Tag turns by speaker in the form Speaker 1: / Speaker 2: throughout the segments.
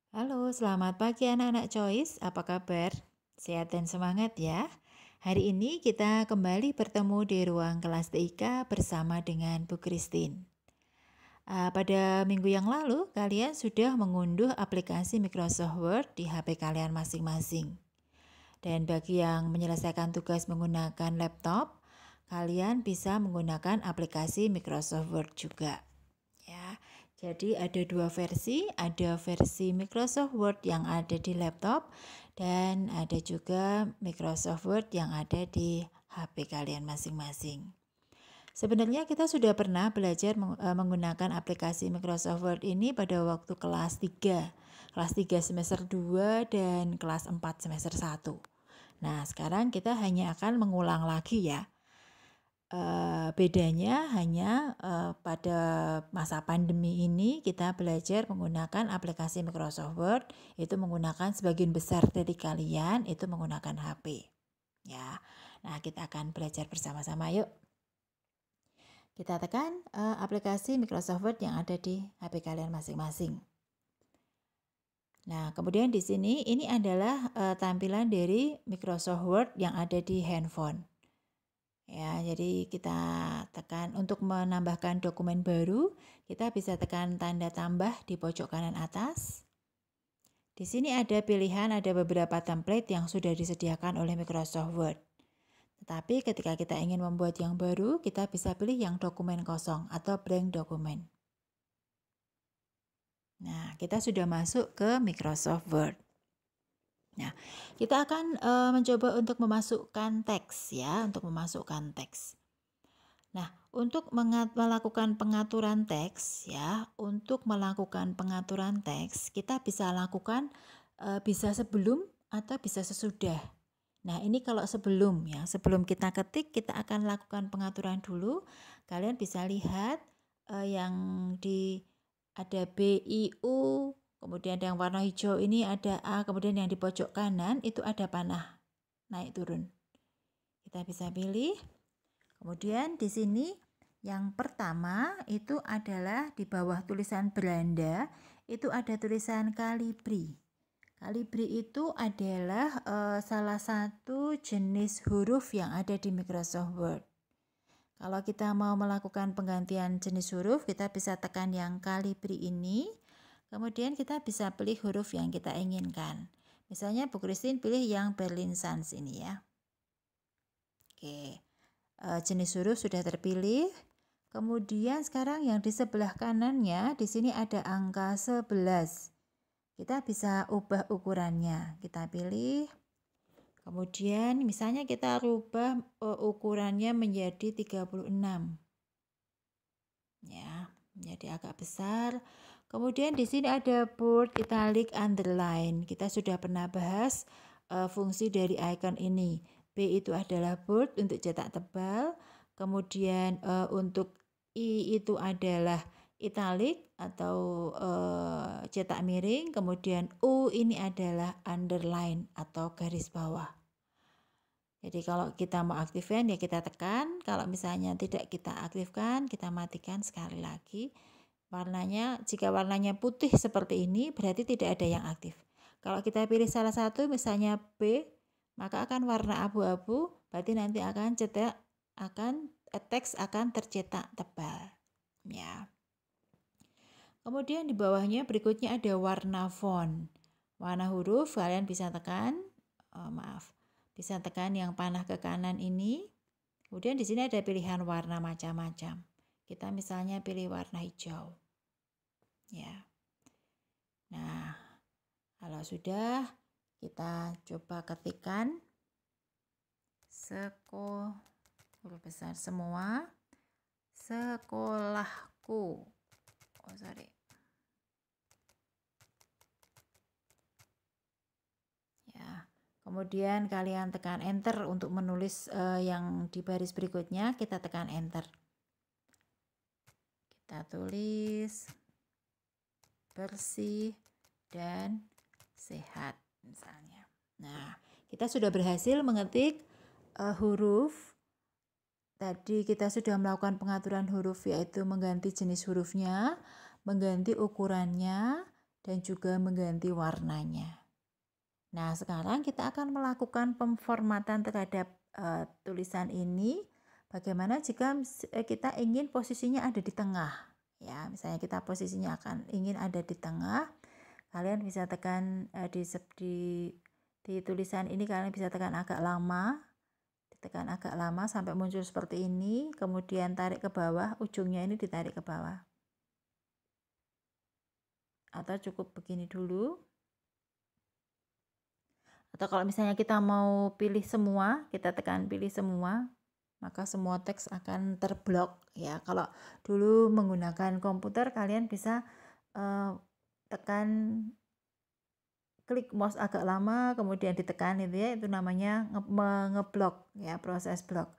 Speaker 1: Halo, selamat pagi anak-anak Choice. Apa kabar? Sehat dan semangat ya. Hari ini kita kembali bertemu di ruang kelas TIK bersama dengan Bu Christine. Pada minggu yang lalu, kalian sudah mengunduh aplikasi Microsoft Word di HP kalian masing-masing. Dan bagi yang menyelesaikan tugas menggunakan laptop, kalian bisa menggunakan aplikasi Microsoft Word juga. Ya, jadi ada dua versi, ada versi Microsoft Word yang ada di laptop dan ada juga Microsoft Word yang ada di HP kalian masing-masing. Sebenarnya kita sudah pernah belajar menggunakan aplikasi Microsoft Word ini pada waktu kelas 3. Kelas 3 semester 2 dan kelas 4 semester 1. Nah, sekarang kita hanya akan mengulang lagi ya. Bedanya hanya pada masa pandemi ini kita belajar menggunakan aplikasi Microsoft Word, itu menggunakan sebagian besar dari kalian itu menggunakan HP. Ya. Nah, kita akan belajar bersama-sama yuk. Kita tekan aplikasi Microsoft Word yang ada di HP kalian masing-masing. Nah, kemudian di sini ini adalah tampilan dari Microsoft Word yang ada di handphone. Ya, jadi kita tekan untuk menambahkan dokumen baru, kita bisa tekan tanda tambah di pojok kanan atas. Di sini ada pilihan, ada beberapa template yang sudah disediakan oleh Microsoft Word. Tetapi ketika kita ingin membuat yang baru, kita bisa pilih yang dokumen kosong atau blank dokumen. Nah, kita sudah masuk ke Microsoft Word. Nah, kita akan mencoba untuk memasukkan teks ya, untuk memasukkan teks. Nah, untuk melakukan pengaturan teks ya, untuk melakukan pengaturan teks, kita bisa lakukan bisa sebelum atau bisa sesudah. Nah, ini kalau sebelum ya, sebelum kita ketik kita akan lakukan pengaturan dulu. Kalian bisa lihat yang di ada B, I, U, kemudian yang warna hijau ini ada A, kemudian yang di pojok kanan itu ada panah naik turun. Kita bisa pilih. Kemudian di sini yang pertama itu adalah di bawah tulisan Belanda itu ada tulisan Calibri. Calibri itu adalah salah satu jenis huruf yang ada di Microsoft Word. Kalau kita mau melakukan penggantian jenis huruf, kita bisa tekan yang Calibri ini. Kemudian kita bisa pilih huruf yang kita inginkan. Misalnya Bu Christine pilih yang Berlin Sans ini ya. Oke. Jenis huruf sudah terpilih. Kemudian sekarang yang di sebelah kanannya di sini ada angka 11. Kita bisa ubah ukurannya. Kita pilih. Kemudian misalnya kita rubah ukurannya menjadi 36. Ya, menjadi agak besar. Kemudian di sini ada bold, italic, underline. Kita sudah pernah bahas fungsi dari icon ini. B itu adalah bold untuk cetak tebal. Kemudian untuk I itu adalah italic atau cetak miring. Kemudian U ini adalah underline atau garis bawah. Jadi kalau kita mau aktifkan ya kita tekan, kalau misalnya tidak kita aktifkan, kita matikan sekali lagi. Warnanya, jika warnanya putih seperti ini berarti tidak ada yang aktif. Kalau kita pilih salah satu misalnya B, maka akan warna abu-abu, berarti nanti akan teks akan tercetak tebal. Ya. Kemudian di bawahnya berikutnya ada warna font. Warna huruf kalian bisa tekan, bisa tekan yang panah ke kanan ini. Kemudian di sini ada pilihan warna macam-macam. Kita misalnya pilih warna hijau. Ya. Nah, kalau sudah kita coba ketikkan huruf besar semua. Sekolahku. Ya. Kemudian kalian tekan enter untuk menulis yang di baris berikutnya, kita tekan enter. Kita tulis bersih dan sehat misalnya. Nah, kita sudah berhasil mengetik huruf. Tadi kita sudah melakukan pengaturan huruf yaitu mengganti jenis hurufnya, mengganti ukurannya, dan juga mengganti warnanya. Nah, sekarang kita akan melakukan pemformatan terhadap tulisan ini. Bagaimana jika kita ingin posisinya ada di tengah? Ya, misalnya kita posisinya ingin ada di tengah. Kalian bisa tekan di tulisan ini, kalian bisa tekan agak lama. Ditekan agak lama sampai muncul seperti ini, kemudian tarik ke bawah, ujungnya ini ditarik ke bawah. Atau cukup begini dulu. Atau kalau misalnya kita mau pilih semua, kita tekan pilih semua, maka semua teks akan terblok ya. Kalau dulu menggunakan komputer, kalian bisa tekan klik mouse agak lama, kemudian ditekan itu ya, itu namanya ngeblok ya, proses blok.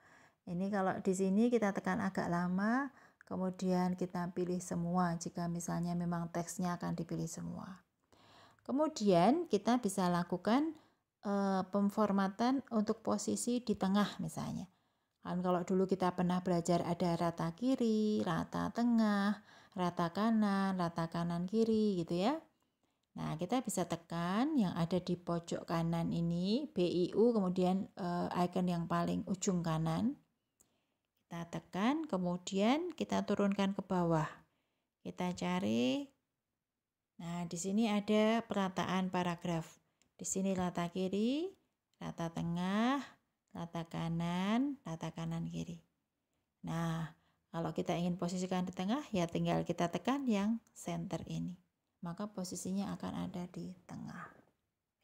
Speaker 1: Ini kalau di sini kita tekan agak lama, kemudian kita pilih semua jika misalnya memang teksnya akan dipilih semua. Kemudian kita bisa lakukan pemformatan untuk posisi di tengah misalnya. Kan kalau dulu kita pernah belajar ada rata kiri, rata tengah, rata kanan kiri gitu ya. Nah, kita bisa tekan yang ada di pojok kanan ini, BIU, kemudian icon yang paling ujung kanan. Kita tekan, kemudian kita turunkan ke bawah. Kita cari. Nah, di sini ada perataan paragraf. Di sini rata kiri, rata tengah, rata kanan kiri. Nah, kalau kita ingin posisikan di tengah, ya tinggal kita tekan yang center ini. Maka posisinya akan ada di tengah.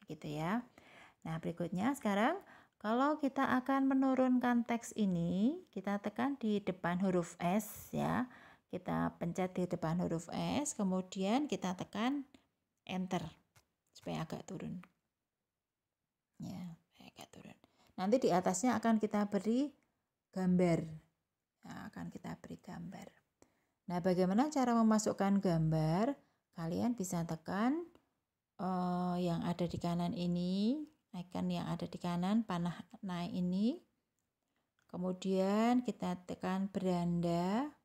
Speaker 1: Gitu ya. Nah, berikutnya sekarang kalau kita akan menurunkan teks ini, kita tekan di depan huruf S ya. Kita pencet di depan huruf S, kemudian kita tekan enter supaya agak turun. Ya, agak turun. Nanti di atasnya akan kita beri gambar. Nah, akan kita beri gambar. Nah, bagaimana cara memasukkan gambar? Kalian bisa tekan yang ada di kanan ini, icon yang ada di kanan, panah naik ini. Kemudian kita tekan beranda.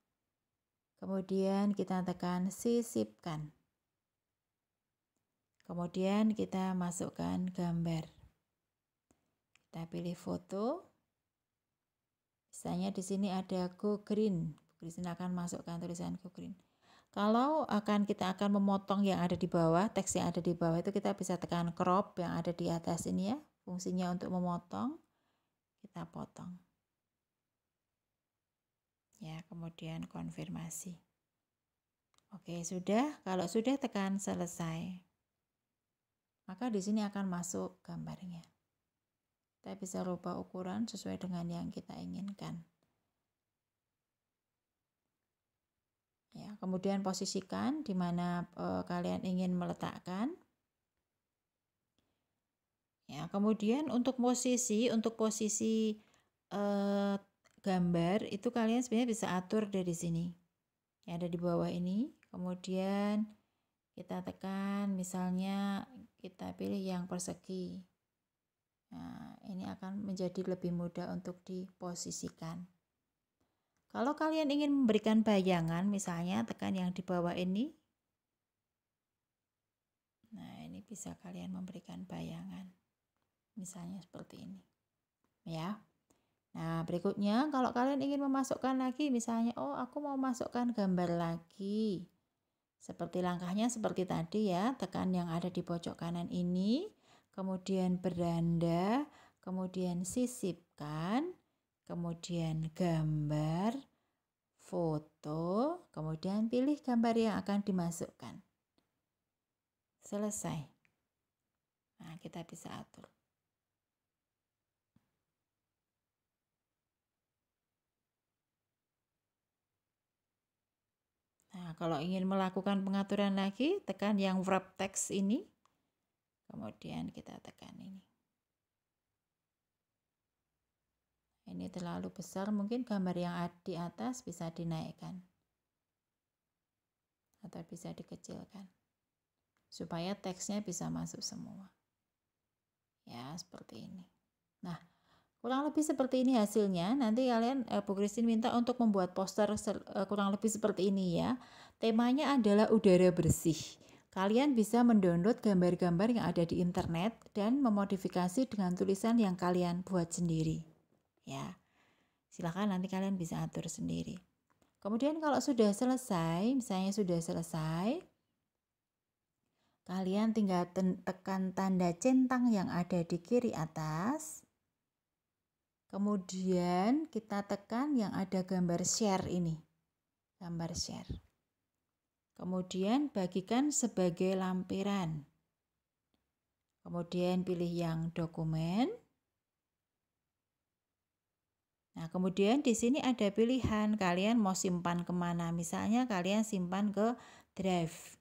Speaker 1: Kemudian kita tekan sisipkan. Kemudian kita masukkan gambar. Kita pilih foto. Misalnya di sini ada go green. Di sini akan masukkan tulisan go green. Kalau kita akan memotong yang ada di bawah, teks yang ada di bawah itu kita bisa tekan crop yang ada di atas ini ya. Fungsinya untuk memotong. Kita potong. Ya, kemudian konfirmasi. Oke, sudah. Kalau sudah tekan selesai. Maka di sini akan masuk gambarnya. Kita bisa rubah ukuran sesuai dengan yang kita inginkan. Ya, kemudian posisikan di mana kalian ingin meletakkan. Ya, kemudian untuk posisi gambar itu kalian sebenarnya bisa atur dari sini. Yang ada di bawah ini. Kemudian kita tekan, misalnya kita pilih yang persegi. Nah, ini akan menjadi lebih mudah untuk diposisikan. Kalau kalian ingin memberikan bayangan, misalnya tekan yang di bawah ini. Nah, ini bisa kalian memberikan bayangan. Misalnya seperti ini. Ya. Nah, berikutnya kalau kalian ingin memasukkan lagi, misalnya, oh aku mau masukkan gambar lagi. Seperti langkahnya seperti tadi ya, tekan yang ada di pojok kanan ini. Kemudian beranda, kemudian sisipkan, kemudian gambar, foto, kemudian pilih gambar yang akan dimasukkan. Selesai. Nah, kita bisa atur. Nah, kalau ingin melakukan pengaturan lagi, tekan yang wrap text ini. Kemudian kita tekan ini. Ini terlalu besar, mungkin gambar yang ada di atas bisa dinaikkan. Atau bisa dikecilkan. Supaya teksnya bisa masuk semua. Ya, seperti ini. Nah, kurang lebih seperti ini hasilnya. Nanti kalian, Bu Christine minta untuk membuat poster kurang lebih seperti ini ya. Temanya adalah udara bersih. Kalian bisa mendownload gambar-gambar yang ada di internet dan memodifikasi dengan tulisan yang kalian buat sendiri. Ya, silakan nanti kalian bisa atur sendiri. Kemudian kalau sudah selesai, misalnya sudah selesai, kalian tinggal tekan tanda centang yang ada di kiri atas. Kemudian kita tekan yang ada gambar share ini. Gambar share. Kemudian bagikan sebagai lampiran. Kemudian pilih yang dokumen. Nah, kemudian di sini ada pilihan kalian mau simpan kemana. Misalnya kalian simpan ke drive.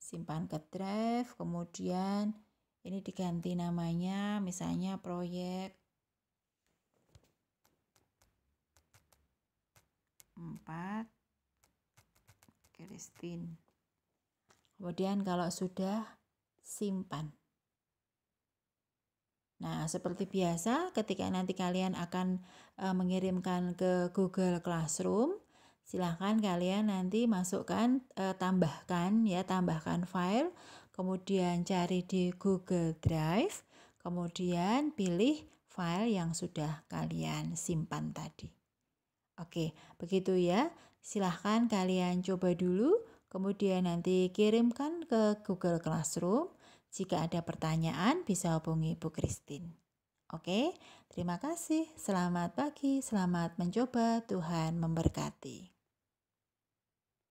Speaker 1: Simpan ke drive, kemudian ini diganti namanya, misalnya proyek 4 Christine. Kemudian kalau sudah, simpan. Nah, seperti biasa ketika nanti kalian akan mengirimkan ke Google Classroom, silahkan kalian nanti masukkan, tambahkan file, kemudian cari di Google Drive, kemudian pilih file yang sudah kalian simpan tadi. Oke, begitu ya. Silahkan kalian coba dulu, kemudian nanti kirimkan ke Google Classroom. Jika ada pertanyaan, bisa hubungi Bu Christine. Oke, terima kasih. Selamat pagi, selamat mencoba. Tuhan memberkati.